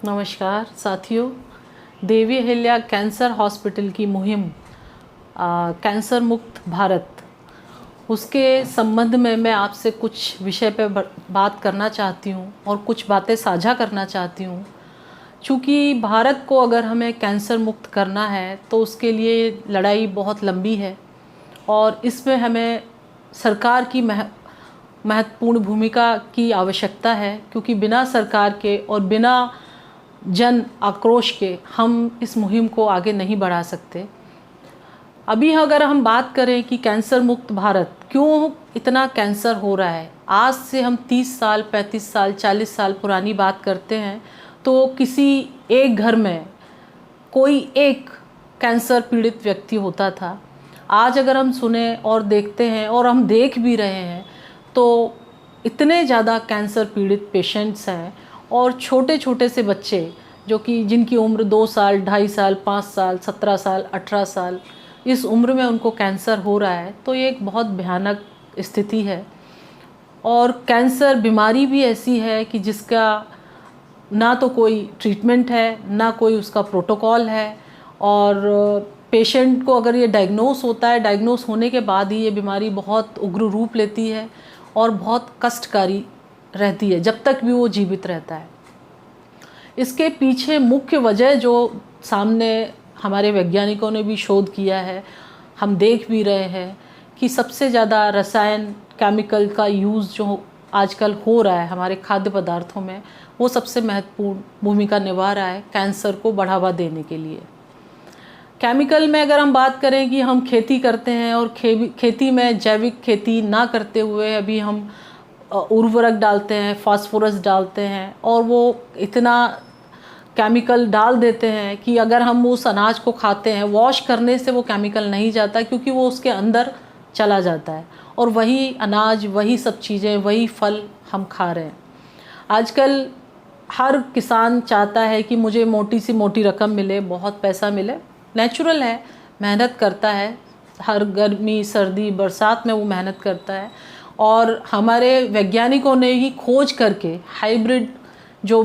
नमस्कार साथियों, Devi Ahilya cancer hospital की मुहिम कैंसर मुक्त भारत, उसके संबंध में मैं आपसे कुछ विषय पे बात करना चाहती हूँ और कुछ बातें साझा करना चाहती हूँ। चूँकि भारत को अगर हमें कैंसर मुक्त करना है तो उसके लिए लड़ाई बहुत लंबी है और इसमें हमें सरकार की महत्वपूर्ण भूमिका की आवश्यकता है, क्योंकि बिना सरकार के और बिना जन आक्रोश के हम इस मुहिम को आगे नहीं बढ़ा सकते। अभी अगर हम बात करें कि कैंसर मुक्त भारत, क्यों इतना कैंसर हो रहा है, आज से हम 30 साल 35 साल 40 साल पुरानी बात करते हैं तो किसी एक घर में कोई एक कैंसर पीड़ित व्यक्ति होता था। आज अगर हम सुने और देखते हैं और हम देख भी रहे हैं तो इतने ज़्यादा कैंसर पीड़ित पेशेंट्स हैं और छोटे छोटे से बच्चे जो कि जिनकी उम्र 2 साल 2.5 साल 5 साल 17 साल 18 साल इस उम्र में उनको कैंसर हो रहा है, तो ये एक बहुत भयानक स्थिति है। और कैंसर बीमारी भी ऐसी है कि जिसका ना तो कोई ट्रीटमेंट है, ना कोई उसका प्रोटोकॉल है, और पेशेंट को अगर ये डायग्नोस होता है, डायग्नोस होने के बाद ही ये बीमारी बहुत उग्र रूप लेती है और बहुत कष्टकारी रहती है जब तक भी वो जीवित रहता है। इसके पीछे मुख्य वजह जो सामने हमारे वैज्ञानिकों ने भी शोध किया है, हम देख भी रहे हैं कि सबसे ज़्यादा रसायन केमिकल का यूज़ जो आजकल हो रहा है हमारे खाद्य पदार्थों में, वो सबसे महत्वपूर्ण भूमिका निभा रहा है कैंसर को बढ़ावा देने के लिए। केमिकल में अगर हम बात करें कि हम खेती करते हैं और खेती में जैविक खेती ना करते हुए अभी हम उर्वरक डालते हैं, फास्फोरस डालते हैं और वो इतना केमिकल डाल देते हैं कि अगर हम उस अनाज को खाते हैं, वॉश करने से वो केमिकल नहीं जाता क्योंकि वो उसके अंदर चला जाता है और वही अनाज, वही सब चीज़ें, वही फल हम खा रहे हैं। आजकल हर किसान चाहता है कि मुझे मोटी सी मोटी रकम मिले, बहुत पैसा मिले। नेचुरल है, मेहनत करता है, हर गर्मी सर्दी बरसात में वो मेहनत करता है। और हमारे वैज्ञानिकों ने ही खोज करके हाइब्रिड जो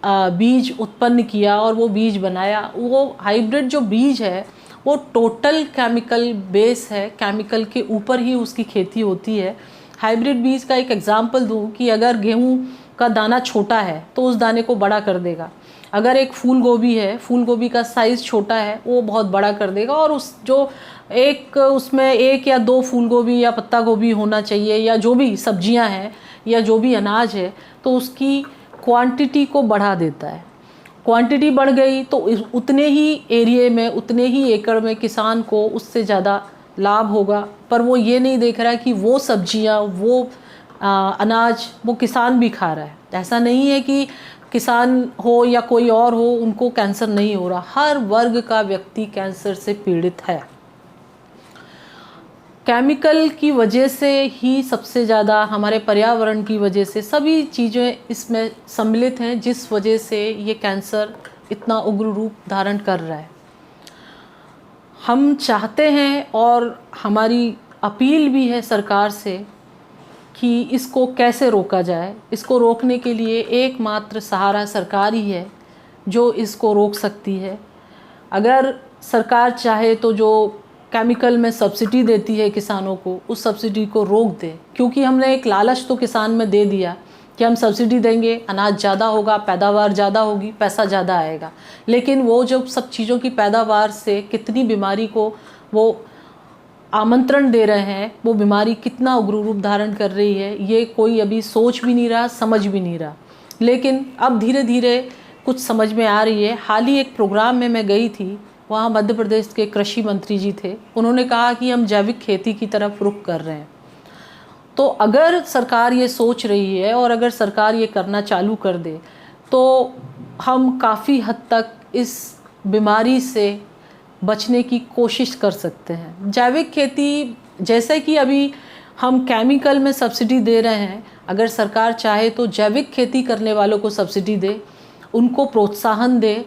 बीज उत्पन्न किया और वो बीज बनाया। वो हाइब्रिड जो बीज है वो टोटल केमिकल बेस है, केमिकल के ऊपर ही उसकी खेती होती है। हाइब्रिड बीज का एक एग्जांपल दूं कि अगर गेहूं का दाना छोटा है तो उस दाने को बड़ा कर देगा। अगर एक फूल गोभी है, फूल गोभी का साइज़ छोटा है, वो बहुत बड़ा कर देगा। और उस जो एक उसमें 1 या 2 फूल गोभी या पत्ता गोभी होना चाहिए, या जो भी सब्जियां हैं या जो भी अनाज है, तो उसकी क्वांटिटी को बढ़ा देता है। क्वांटिटी बढ़ गई तो उतने ही एरिया में, उतने ही एकड़ में किसान को उससे ज़्यादा लाभ होगा। पर वो ये नहीं देख रहा है कि वो सब्जियां, वो अनाज वो किसान भी खा रहा है। ऐसा नहीं है कि किसान हो या कोई और हो उनको कैंसर नहीं हो रहा, हर वर्ग का व्यक्ति कैंसर से पीड़ित है। केमिकल की वजह से ही सबसे ज़्यादा, हमारे पर्यावरण की वजह से सभी चीज़ें इसमें सम्मिलित हैं, जिस वजह से ये कैंसर इतना उग्र रूप धारण कर रहा है। हम चाहते हैं और हमारी अपील भी है सरकार से कि इसको कैसे रोका जाए। इसको रोकने के लिए एकमात्र सहारा सरकार ही है जो इसको रोक सकती है। अगर सरकार चाहे तो जो केमिकल में सब्सिडी देती है किसानों को, उस सब्सिडी को रोक दे, क्योंकि हमने एक लालच तो किसान में दे दिया कि हम सब्सिडी देंगे, अनाज ज़्यादा होगा, पैदावार ज़्यादा होगी, पैसा ज़्यादा आएगा। लेकिन वो जो सब चीज़ों की पैदावार से कितनी बीमारी को वो आमंत्रण दे रहे हैं, वो बीमारी कितना उग्र रूप धारण कर रही है, ये कोई अभी सोच भी नहीं रहा, समझ भी नहीं रहा। लेकिन अब धीरे धीरे कुछ समझ में आ रही है। हाल ही एक प्रोग्राम में मैं गई थी, वहाँ मध्य प्रदेश के कृषि मंत्री जी थे। उन्होंने कहा कि हम जैविक खेती की तरफ रुख कर रहे हैं। तो अगर सरकार ये सोच रही है और अगर सरकार ये करना चालू कर दे तो हम काफ़ी हद तक इस बीमारी से बचने की कोशिश कर सकते हैं। जैविक खेती, जैसे कि अभी हम केमिकल में सब्सिडी दे रहे हैं, अगर सरकार चाहे तो जैविक खेती करने वालों को सब्सिडी दे, उनको प्रोत्साहन दे,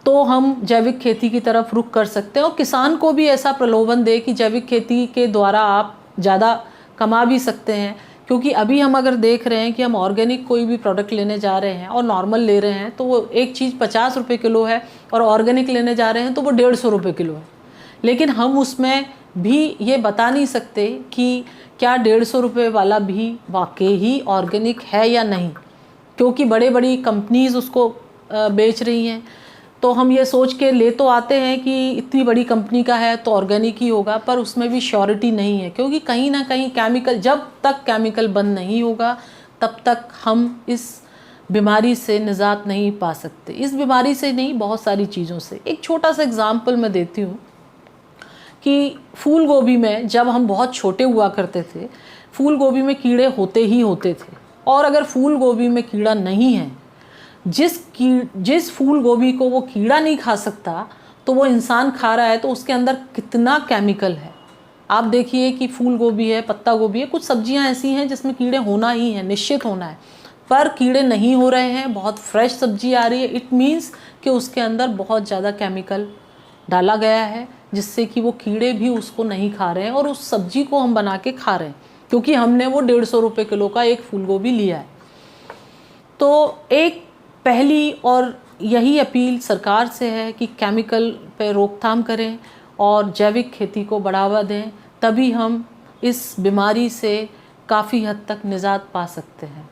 तो हम जैविक खेती की तरफ रुख कर सकते हैं। और किसान को भी ऐसा प्रलोभन दे कि जैविक खेती के द्वारा आप ज़्यादा कमा भी सकते हैं, क्योंकि अभी हम अगर देख रहे हैं कि हम ऑर्गेनिक कोई भी प्रोडक्ट लेने जा रहे हैं और नॉर्मल ले रहे हैं तो वो एक चीज़ 50 रुपये किलो है, और ऑर्गेनिक लेने जा रहे हैं तो वो 150 रुपये किलो है। लेकिन हम उसमें भी ये बता नहीं सकते कि क्या 150 रुपये वाला भी वाकई ही ऑर्गेनिक है या नहीं, क्योंकि बड़े बड़ी कंपनीज़ उसको बेच रही हैं। तो हम ये सोच के ले तो आते हैं कि इतनी बड़ी कंपनी का है तो ऑर्गेनिक ही होगा, पर उसमें भी श्योरिटी नहीं है, क्योंकि कहीं ना कहीं केमिकल, जब तक केमिकल बंद नहीं होगा तब तक हम इस बीमारी से निजात नहीं पा सकते। इस बीमारी से नहीं, बहुत सारी चीज़ों से। एक छोटा सा एग्जाम्पल मैं देती हूँ कि फूल गोभी में जब हम बहुत छोटे हुआ करते थे, फूल गोभी में कीड़े होते ही होते थे, और अगर फूल गोभी में कीड़ा नहीं है, जिस फूल गोभी को वो कीड़ा नहीं खा सकता तो वो इंसान खा रहा है, तो उसके अंदर कितना केमिकल है। आप देखिए कि फूल गोभी है, पत्ता गोभी है, कुछ सब्जियां ऐसी हैं जिसमें कीड़े होना ही है, निश्चित होना है, पर कीड़े नहीं हो रहे हैं, बहुत फ्रेश सब्जी आ रही है। इट मीन्स कि उसके अंदर बहुत ज़्यादा केमिकल डाला गया है, जिससे कि वो कीड़े भी उसको नहीं खा रहे हैं और उस सब्जी को हम बना के खा रहे हैं, क्योंकि हमने वो 150 रुपये किलो का एक फूल गोभी लिया है। तो एक पहली और यही अपील सरकार से है कि केमिकल पे रोकथाम करें और जैविक खेती को बढ़ावा दें, तभी हम इस बीमारी से काफ़ी हद तक निजात पा सकते हैं।